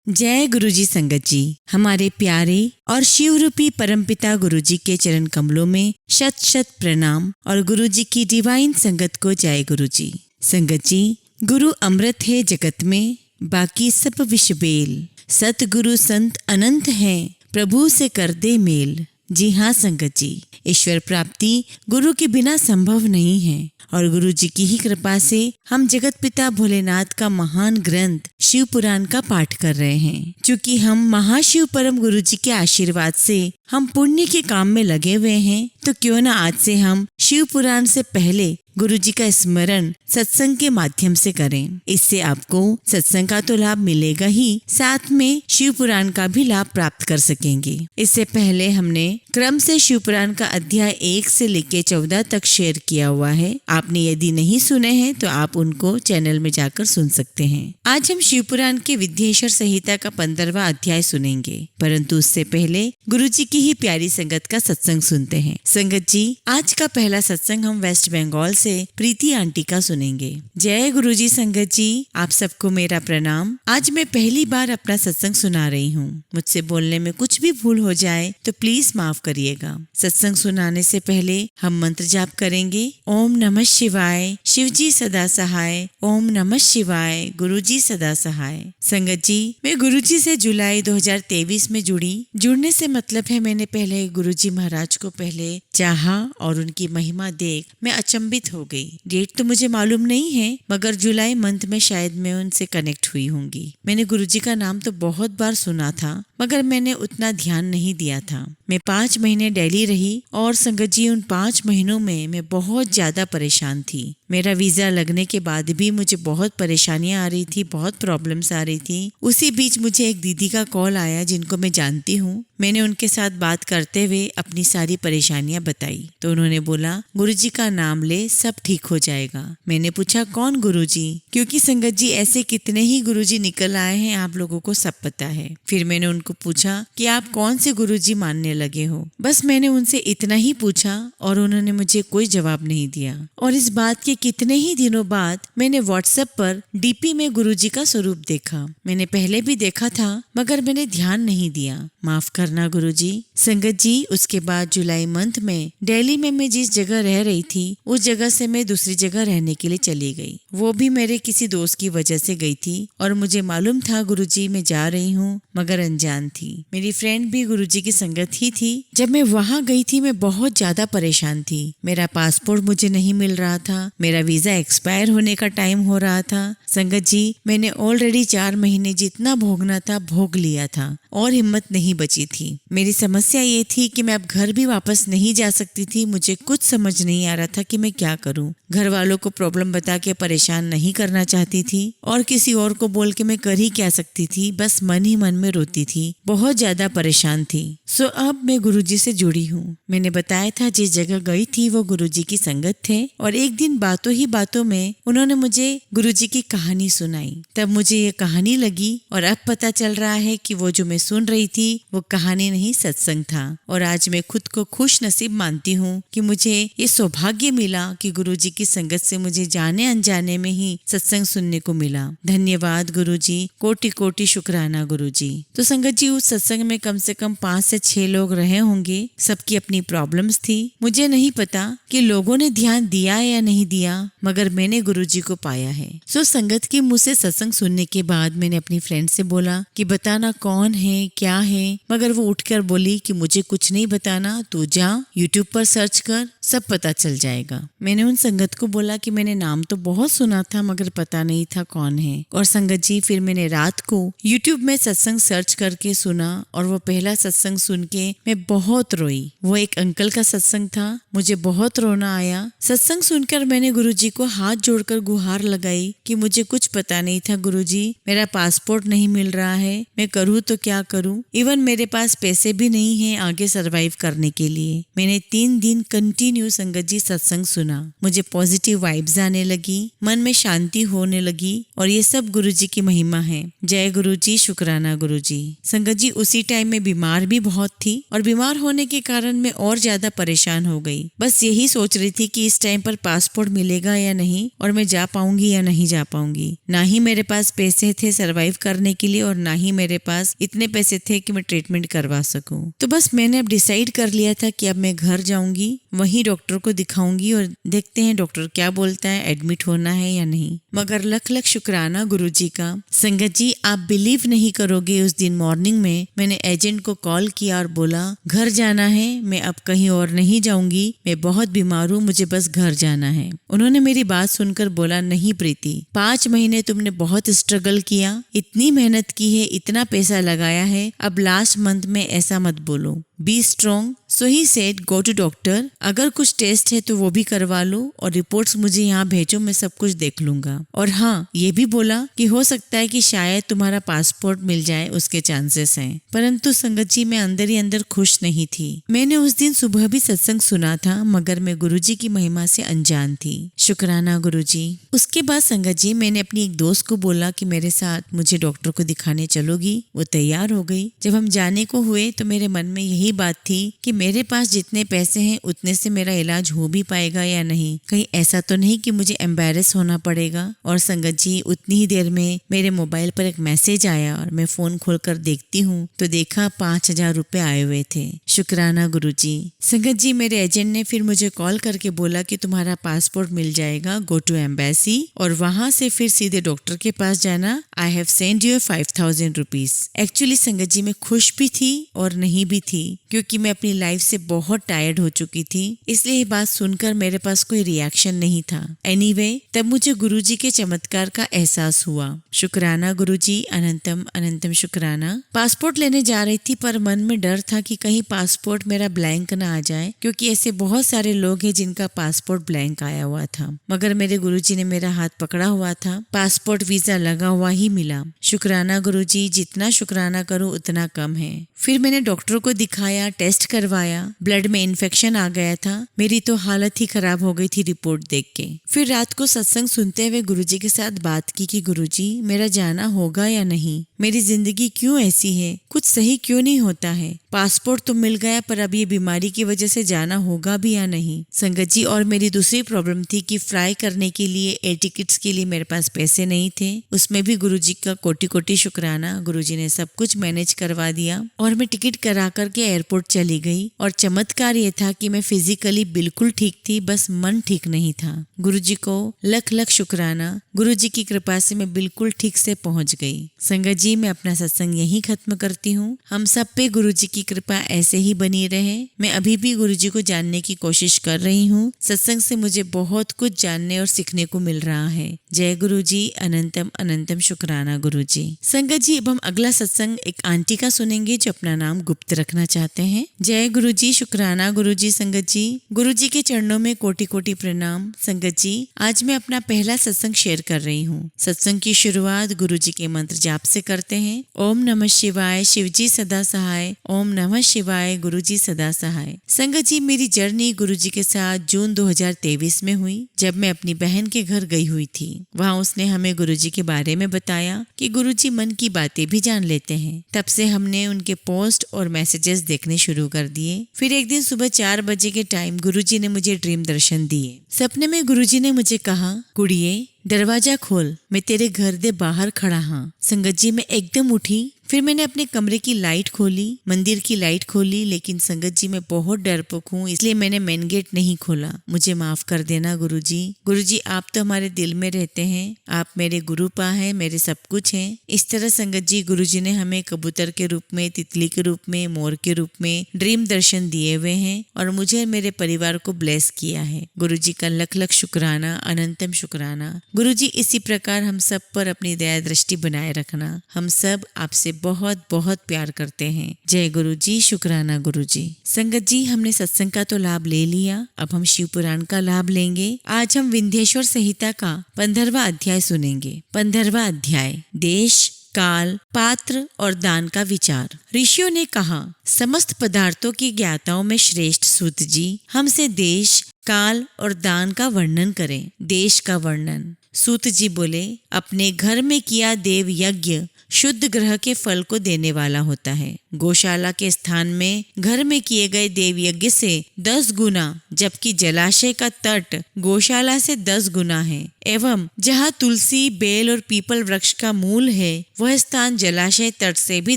जय गुरुजी संगत जी। हमारे प्यारे और शिव रूपी परमपिता गुरुजी के चरण कमलों में शत शत प्रणाम और गुरुजी की डिवाइन संगत को जय गुरुजी। संगत जी, गुरु अमृत है जगत में, बाकी सब विष बेल। सतगुरु संत अनंत हैं, प्रभु से कर दे मेल। जी हाँ संगत जी, ईश्वर प्राप्ति गुरु के बिना संभव नहीं है और गुरु जी की ही कृपा से हम जगत पिता भोलेनाथ का महान ग्रंथ शिव पुराण का पाठ कर रहे हैं। क्योंकि हम महाशिव परम गुरु जी के आशीर्वाद से हम पुण्य के काम में लगे हुए हैं, तो क्यों न आज से हम शिव पुराण से पहले गुरु जी का स्मरण सत्संग के माध्यम से करें। इससे आपको सत्संग का तो लाभ मिलेगा ही, साथ में शिव पुराण का भी लाभ प्राप्त कर सकेंगे। इससे पहले हमने क्रम से शिव पुराण का अध्याय 1 से लेकर 14 तक शेयर किया हुआ है। आपने यदि नहीं सुने हैं तो आप उनको चैनल में जाकर सुन सकते हैं। आज हम शिव पुराण के विद्येश्वर संहिता का 15वां अध्याय सुनेंगे, परंतु उससे पहले गुरु जी की ही प्यारी संगत का सत्संग सुनते हैं। संगत जी, आज का पहला सत्संग हम वेस्ट बंगाल से प्रीति आंटी का सुनेंगे। जय गुरुजी संगत जी, आप सबको मेरा प्रणाम। आज मैं पहली बार अपना सत्संग सुना रही हूँ। मुझसे बोलने में कुछ भी भूल हो जाए तो प्लीज माफ करिएगा। सत्संग सुनाने से पहले हम मंत्र जाप करेंगे। ओम नमः शिवाय, शिव जी सदा सहाय। ओम नमः शिवाय, गुरु जी सदा सहाय। संगत जी, मैं गुरु जी से जुलाई 2023 में जुड़ने से मतलब है मैंने पहले गुरु जी महाराज को पहले चाहा और उनकी महिमा देख मैं अचंभित हो गई। डेट तो मुझे मालूम नहीं है, मगर जुलाई मंथ में शायद मैं उनसे कनेक्ट हुई होंगी। मैंने गुरुजी का नाम तो बहुत बार सुना था, मगर मैंने उतना ध्यान नहीं दिया था। मैं 5 महीने दिल्ली रही और संगत जी, उन 5 महीनों में मैं बहुत ज्यादा परेशान थी। मेरा वीजा लगने के बाद भी मुझे बहुत परेशानियां आ रही थी, बहुत प्रॉब्लम्स आ रही थी। उसी बीच मुझे एक दीदी का कॉल आया जिनको मैं जानती हूँ। मैंने उनके साथ बात करते हुए अपनी सारी परेशानियां बताई, तो उन्होंने बोला गुरुजी का नाम ले, सब ठीक हो जाएगा। मैंने पूछा कौन गुरुजी, क्योंकि संगत जी ऐसे कितने ही गुरुजी निकल आए हैं, आप लोगों को सब पता है। फिर मैंने उनको पूछा कि आप कौन से गुरुजी मानने लगे हो। बस मैंने उनसे इतना ही पूछा और उन्होंने मुझे कोई जवाब नहीं दिया। और इस बात के कितने ही दिनों बाद मैंने व्हाट्सएप पर डीपी में गुरुजी का स्वरूप देखा। मैंने पहले भी देखा था, मगर मैंने ध्यान नहीं दिया, माफ करना गुरुजी। संगत जी, उसके बाद जुलाई मंथ में दिल्ली में मैं जिस जगह रह रही थी उस जगह से मैं दूसरी जगह रहने के लिए चली गई। वो भी मेरे किसी दोस्त की वजह से गई थी और मुझे मालूम था गुरुजी मैं जा रही हूँ, मगर अनजान थी। मेरी फ्रेंड भी गुरुजी की संगत ही थी। जब मैं वहाँ गई थी मैं बहुत ज्यादा परेशान थी। मेरा पासपोर्ट मुझे नहीं मिल रहा था, मेरा वीजा एक्सपायर होने का टाइम हो रहा था। संगत जी, मैंने ऑलरेडी 4 महीने जितना भोगना था भोग लिया था और हिम्मत नहीं बची थी। मेरी समस्या ये थी कि मैं अब घर भी वापस नहीं जा सकती थी। मुझे कुछ समझ नहीं आ रहा था कि मैं क्या करूं। घर वालों को प्रॉब्लम बता के परेशान नहीं करना चाहती थी और किसी और को बोल के मैं कर ही क्या सकती थी। बस मन ही मन में रोती थी, बहुत ज्यादा परेशान थी। सो अब मैं गुरुजी से जुड़ी हूँ। मैंने बताया था जिस जगह गई थी वो गुरुजी की संगत थे और एक दिन बातों ही बातों में उन्होंने मुझे गुरुजी की कहानी सुनाई। तब मुझे ये कहानी लगी और अब पता चल रहा है कि वो जो मैं सुन रही थी वो कहानी नहीं सत्संग था। और आज मैं खुद को खुश नसीब मानती हूँ कि मुझे ये सौभाग्य मिला कि गुरुजी की संगत से मुझे जाने अनजाने में ही सत्संग सुनने को मिला। धन्यवाद गुरुजी, कोटि कोटि शुक्राना गुरुजी। तो संगत जी, उस सत्संग में कम से कम 5 से 6 लोग रहे होंगे। सबकी अपनी प्रॉब्लम्स थी। मुझे नहीं पता कि लोगों ने ध्यान दिया या नहीं दिया, मगर मैंने गुरुजी को पाया है। सो संगत की मुझ से सत्संग सुनने के बाद मैंने अपनी फ्रेंड से बोला कि बताना कौन है क्या है, मगर वो उठकर बोली कि मुझे कुछ नहीं बताना, तू जा यूट्यूब पर सर्च कर, सब पता चल जाएगा। मैंने उन संगत को बोला कि मैंने नाम तो बहुत सुना था मगर पता नहीं था कौन है। और संगत जी, फिर मैंने रात को यूट्यूब में सत्संग सर्च करके सुना और वो पहला सत्संग सुन के मैं बहुत रोई। वो एक अंकल का सत्संग था, मुझे बहुत रोना आया। सत्संग सुनकर मैंने गुरुजी को हाथ जोड़कर गुहार लगाई कि मुझे कुछ पता नहीं था गुरुजी, मेरा पासपोर्ट नहीं मिल रहा है, मैं करूँ तो क्या करूँ। इवन मेरे पास पैसे भी नहीं है आगे सरवाइव करने के लिए। मैंने 3 दिन कंटिन्यू कंटिन्यू संगत जी सत्संग सुना। मुझे पॉजिटिव वाइब्स आने लगी, मन में शांति होने लगी और ये सब गुरु जी की महिमा है। जय गुरु जी, शुक्राना गुरु जी। संगत जी उसी टाइम में बीमार भी बहुत थी और बीमार होने के कारण मैं और ज्यादा परेशान हो गई। बस यही सोच रही थी कि इस टाइम पर पासपोर्ट मिलेगा या नहीं और मैं जा पाऊंगी या नहीं जा पाऊंगी। ना ही मेरे पास पैसे थे सरवाइव करने के लिए और ना ही मेरे पास इतने पैसे थे कि मैं ट्रीटमेंट करवा सकूं। तो बस मैंने अब डिसाइड कर लिया था कि अब मैं घर जाऊंगी, वहीं डॉक्टर को दिखाऊंगी और देखते हैं डॉक्टर क्या बोलता है, एडमिट होना है या नहीं। मगर लख लख शुक्राना गुरु जी का। संगत जी आप बिलीव नहीं करोगे, उस दिन मॉर्निंग में मैंने एजेंट को कॉल किया और बोला घर जाना है, मैं अब कहीं और नहीं जाऊंगी, मैं बहुत बीमार हूँ, मुझे बस घर जाना है। उन्होंने मेरी बात सुनकर बोला नहीं प्रीति, 5 महीने तुमने बहुत स्ट्रगल किया, इतनी मेहनत की है, इतना पैसा लगाया है, अब लास्ट मंथ में ऐसा मत बोलो, be strong. So he said go to doctor, अगर कुछ टेस्ट है तो वो भी करवा लो और रिपोर्ट्स मुझे यहाँ भेजो, मैं सब कुछ देख लूंगा। और हाँ ये भी बोला कि हो सकता है कि शायद तुम्हारा पासपोर्ट मिल जाए, उसके चांसेस हैं। परंतु संगत जी मैं अंदर ही अंदर खुश नहीं थी। मैंने उस दिन सुबह भी सत्संग सुना था मगर मैं गुरुजी की महिमा से अनजान थी। शुक्राना गुरुजी। उसके बाद संगत जी मैंने अपनी एक दोस्त को बोला कि मेरे साथ मुझे डॉक्टर को दिखाने चलोगी। वो तैयार हो गई। जब हम जाने को हुए तो मेरे मन में यही बात थी कि मेरे पास जितने पैसे हैं उतने से मेरा इलाज हो भी पाएगा या नहीं, कहीं ऐसा तो नहीं कि मुझे एम्बैरेस होना पड़ेगा। और संगत जी उतनी ही देर में मेरे मोबाइल पर एक मैसेज आया और मैं फोन खोलकर देखती हूँ तो देखा 5,000 रुपए आए हुए थे। शुक्राना गुरुजी। संगत जी मेरे एजेंट ने फिर मुझे कॉल करके बोला कि तुम्हारा पासपोर्ट मिल जाएगा, गो टू एम्बेसी और वहां से फिर सीधे डॉक्टर के पास जाना। I have send you 5,000 rupees. Actually संगत जी मैं खुश भी थी और नहीं भी थी क्योंकि मैं अपनी लाइफ से बहुत टायर्ड हो चुकी थी, इसलिए ये बात सुनकर मेरे पास कोई रिएक्शन नहीं था। एनीवे तब मुझे गुरुजी के चमत्कार का एहसास हुआ। शुक्राना गुरुजी, अनंतम अनंतम शुक्राना। पासपोर्ट लेने जा रही थी पर मन में डर था कि कहीं पासपोर्ट मेरा ब्लैंक ना आ जाए, क्योंकि ऐसे बहुत सारे लोग हैं जिनका पासपोर्ट ब्लैंक आया हुआ था। मगर मेरे गुरुजी ने मेरा हाथ पकड़ा हुआ था, पासपोर्ट वीजा लगा हुआ ही मिला। शुक्राना गुरुजी, जितना शुक्राना करूं उतना कम है। फिर मैंने डॉक्टर को दिखाया, टेस्ट करवाया, ब्लड में इन्फेक्शन आ गया था, मेरी तो हालत ही खराब हो गई थी रिपोर्ट देख के। फिर रात को सत्संग सुनते हुए गुरुजी के साथ बात की कि गुरुजी मेरा जाना होगा या नहीं, मेरी जिंदगी क्यों ऐसी है, कुछ सही क्यों नहीं होता है, पासपोर्ट तो मिल गया पर अब ये बीमारी की वजह से जाना होगा भी या नहीं। संगत जी और मेरी दूसरी प्रॉब्लम थी कि फ्लाई करने के लिए एयर टिकट्स के लिए मेरे पास पैसे नहीं थे। उसमें भी गुरुजी का कोटि कोटि शुक्राना, गुरुजी ने सब कुछ मैनेज करवा दिया और मैं टिकट करा करके एयरपोर्ट चली गई। और चमत्कार ये था कि मैं फिजिकली बिल्कुल ठीक थी, बस मन ठीक नहीं था। गुरुजी को लख लख शुक्राना, गुरुजी की कृपा से मैं बिल्कुल ठीक से पहुंच गई। संगत जी मैं अपना सत्संग यही खत्म करती हूँ। हम सब पे गुरुजी की कृपा ऐसे ही बनी रहे। मैं अभी भी गुरुजी को जानने की कोशिश कर रही हूँ। सत्संग से मुझे बहुत कुछ जानने और सीखने को मिल रहा है। जय गुरुजी, अनंतम अनंतम शुक्राना गुरुजी। संगत जी अब हम अगला सत्संग एक आंटी का सुनेंगे जो अपना नाम गुप्त रखना चाहते हैं। जय गुरुजी, शुक्राना गुरुजी। संगत जी गुरुजी के चरणों में कोटि कोटि प्रणाम। संगत जी आज मैं अपना पहला सत्संग शेयर कर रही हूँ। सत्संग की शुरुआत गुरुजी के मंत्र जाप से करते हैं। ओम नमः शिवाय, शिवजी सदा सहाय। ओम नमः शिवाय, गुरुजी सदा सहाय। संगत जी मेरी जर्नी गुरुजी के साथ जून 2023 में हुई, जब मैं अपनी बहन के घर गई हुई थी। वहाँ उसने हमें गुरुजी के बारे में बताया कि गुरुजी मन की बातें भी जान लेते हैं। तब से हमने उनके पोस्ट और मैसेजेस देखने शुरू कर दिए। फिर एक दिन सुबह 4 बजे के टाइम गुरुजी ने मुझे ड्रीम दर्शन दिए। सपने में गुरुजी ने मुझे कहा, कुड़िए दरवाजा खोल, मैं तेरे घर दे बाहर खड़ा हाँ। संगत जी मैं एकदम उठी। फिर मैंने अपने कमरे की लाइट खोली, मंदिर की लाइट खोली, लेकिन संगत जी मैं बहुत डरपोक हूँ, इसलिए मैंने मेन गेट नहीं खोला। मुझे माफ कर देना गुरुजी। गुरुजी आप तो हमारे दिल में रहते हैं, आप मेरे गुरुपा हैं, मेरे सब कुछ हैं। इस तरह संगत जी गुरुजी ने हमें कबूतर के रूप में, तितली के रूप में, मोर के रूप में ड्रीम दर्शन दिए हुए हैं और मुझे मेरे परिवार को ब्लेस किया है। गुरुजी का लख लख शुक्राना, अनंतम शुक्राना। गुरुजी इसी प्रकार हम सब पर अपनी दया दृष्टि बनाए रखना। हम सब आपसे बहुत बहुत प्यार करते हैं। जय गुरुजी, शुक्राना गुरुजी। संगत जी हमने सत्संग का तो लाभ ले लिया, अब हम शिव पुराण का लाभ लेंगे। आज हम विंध्येश्वर संहिता का 15वां अध्याय सुनेंगे। 15वां अध्याय, देश काल, पात्र और दान का विचार। ऋषियों ने कहा, समस्त पदार्थों की ज्ञाताओं में श्रेष्ठ सूत जी हमसे देश, काल और दान का वर्णन करें। देश का वर्णन। सूत जी बोले, अपने घर में किया देव यज्ञ शुद्ध ग्रह के फल को देने वाला होता है। गौशाला के स्थान में घर में किए गए देव यज्ञ से 10 गुना, जबकि जलाशय का तट गौशाला से 10 गुना है। एवं जहाँ तुलसी, बेल और पीपल वृक्ष का मूल है, वह स्थान जलाशय तट से भी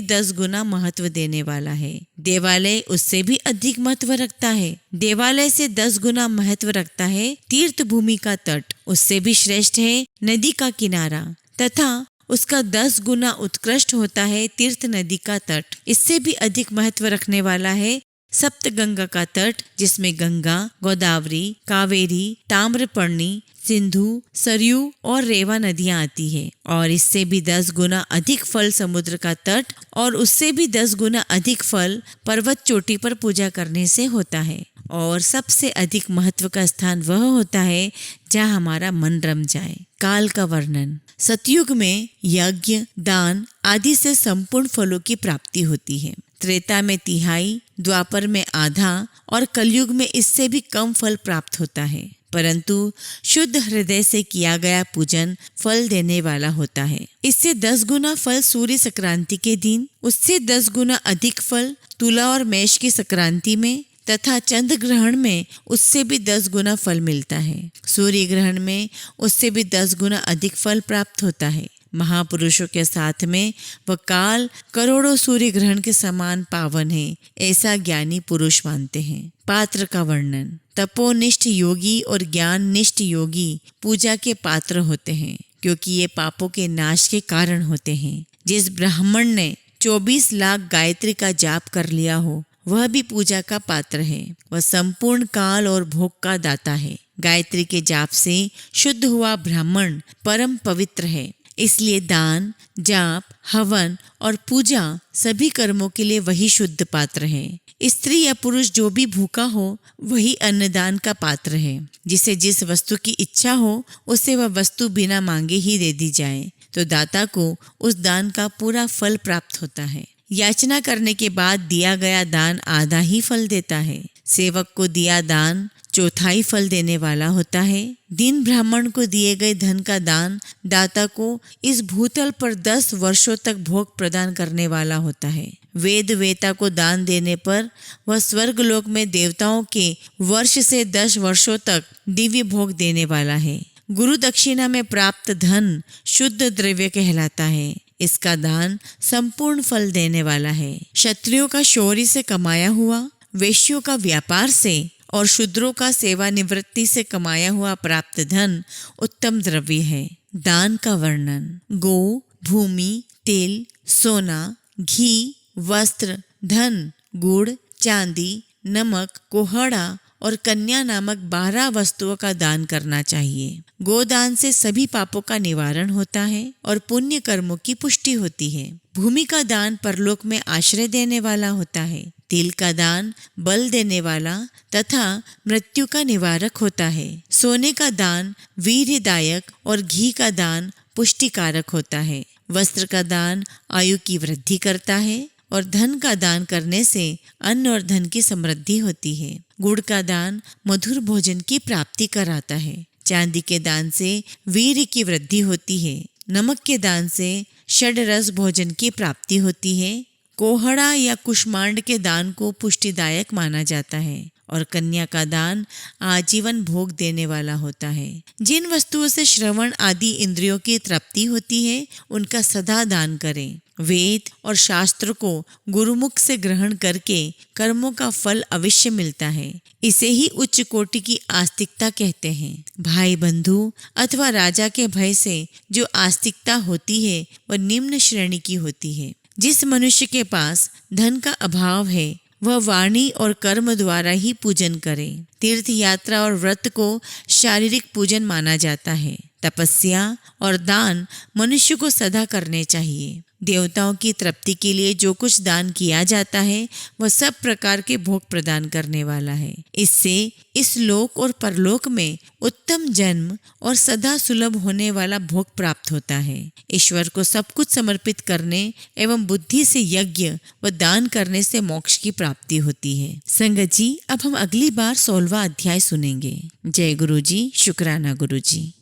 10 गुना महत्व देने वाला है। देवालय उससे भी अधिक महत्व रखता है। देवालय से 10 गुना महत्व रखता है तीर्थ भूमि का तट। उससे भी श्रेष्ठ है नदी का किनारा, तथा उसका 10 गुना उत्कृष्ट होता है तीर्थ नदी का तट। इससे भी अधिक महत्व रखने वाला है सप्तगंगा का तट, जिसमें गंगा, गोदावरी, कावेरी, ताम्रपर्णी, सिंधु, सरयू और रेवा नदियां आती है। और इससे भी 10 गुना अधिक फल समुद्र का तट, और उससे भी 10 गुना अधिक फल पर्वत चोटी पर पूजा करने से होता है। और सबसे अधिक महत्व का स्थान वह होता है जहाँ हमारा मन रम जाए। काल का वर्णन। सतयुग में यज्ञ, दान आदि से संपूर्ण फलों की प्राप्ति होती है। त्रेता में तिहाई, द्वापर में आधा और कलयुग में इससे भी कम फल प्राप्त होता है। परंतु शुद्ध हृदय से किया गया पूजन फल देने वाला होता है। इससे 10 गुना फल सूर्य संक्रांति के दिन, उससे 10 गुना अधिक फल तुला और मेष की संक्रांति में, तथा चंद्र ग्रहण में उससे भी 10 गुना फल मिलता है। सूर्य ग्रहण में उससे भी 10 गुना अधिक फल प्राप्त होता है। महापुरुषों के साथ में वह काल करोड़ों सूर्य ग्रहण के समान पावन है, ऐसा ज्ञानी पुरुष मानते हैं। पात्र का वर्णन। तपोनिष्ठ योगी और ज्ञान निष्ठ योगी पूजा के पात्र होते हैं, क्योंकि ये पापों के नाश के कारण होते हैं। जिस ब्राह्मण ने 24 लाख गायत्री का जाप कर लिया हो, वह भी पूजा का पात्र है। वह संपूर्ण काल और भोग का दाता है। गायत्री के जाप से शुद्ध हुआ ब्राह्मण परम पवित्र है। इसलिए दान, जाप, हवन और पूजा सभी कर्मों के लिए वही शुद्ध पात्र है। स्त्री या पुरुष जो भी भूखा हो, वही अन्नदान का पात्र है। जिसे जिस वस्तु की इच्छा हो, उसे वह वस्तु बिना मांगे ही दे दी जाए, तो दाता को उस दान का पूरा फल प्राप्त होता है। याचना करने के बाद दिया गया दान आधा ही फल देता है। सेवक को दिया दान चौथाई फल देने वाला होता है। दीन ब्राह्मण को दिए गए धन का दान दाता को इस भूतल पर 10 वर्षों तक भोग प्रदान करने वाला होता है। वेद वेता को दान देने पर वह स्वर्ग लोक में देवताओं के वर्ष से 10 वर्षों तक दिव्य भोग देने वाला है। गुरु दक्षिणा में प्राप्त धन शुद्ध द्रव्य कहलाता है। इसका दान संपूर्ण फल देने वाला है। क्षत्रियों का शौर्य से कमाया हुआ, वैश्यों का व्यापार से और शूद्रों का सेवानिवृत्ति से कमाया हुआ प्राप्त धन उत्तम द्रव्य है। दान का वर्णन। गो, भूमि, तेल, सोना, घी, वस्त्र, धन, गुड़, चांदी, नमक, कोहड़ा और कन्या नामक 12 वस्तुओं का दान करना चाहिए। गोदान से सभी पापों का निवारण होता है और पुण्य कर्मों की पुष्टि होती है। भूमि का दान परलोक में आश्रय देने वाला होता है। तिल का दान बल देने वाला तथा मृत्यु का निवारक होता है। सोने का दान वीर्यदायक और घी का दान पुष्टिकारक होता है। वस्त्र का दान आयु की वृद्धि करता है और धन का दान करने से अन्न और धन की समृद्धि होती है। गुड़ का दान मधुर भोजन की प्राप्ति कराता है। चांदी के दान से वीर्य की वृद्धि होती है। नमक के दान से षड्रस भोजन की प्राप्ति होती है। कोहड़ा या कुष्मांड के दान को पुष्टिदायक माना जाता है और कन्या का दान आजीवन भोग देने वाला होता है। जिन वस्तुओं से श्रवण आदि इंद्रियों की तृप्ति होती है, उनका सदा दान करें। वेद और शास्त्र को गुरुमुख से ग्रहण करके कर्मों का फल अवश्य मिलता है। इसे ही उच्च कोटि की आस्तिकता कहते हैं। भाई बंधु अथवा राजा के भय से जो आस्तिकता होती है, वह निम्न श्रेणी की होती है। जिस मनुष्य के पास धन का अभाव है, वह वाणी और कर्म द्वारा ही पूजन करे। तीर्थ यात्रा और व्रत को शारीरिक पूजन माना जाता है, तपस्या और दान मनुष्य को सदा करने चाहिए। देवताओं की तृप्ति के लिए जो कुछ दान किया जाता है वह सब प्रकार के भोग प्रदान करने वाला है। इससे इस लोक और परलोक में उत्तम जन्म और सदा सुलभ होने वाला भोग प्राप्त होता है। ईश्वर को सब कुछ समर्पित करने एवं बुद्धि से यज्ञ व दान करने से मोक्ष की प्राप्ति होती है। संगत जी, अब हम अगली बार 16वां अध्याय सुनेंगे। जय गुरु जी, शुक्राना गुरु जी।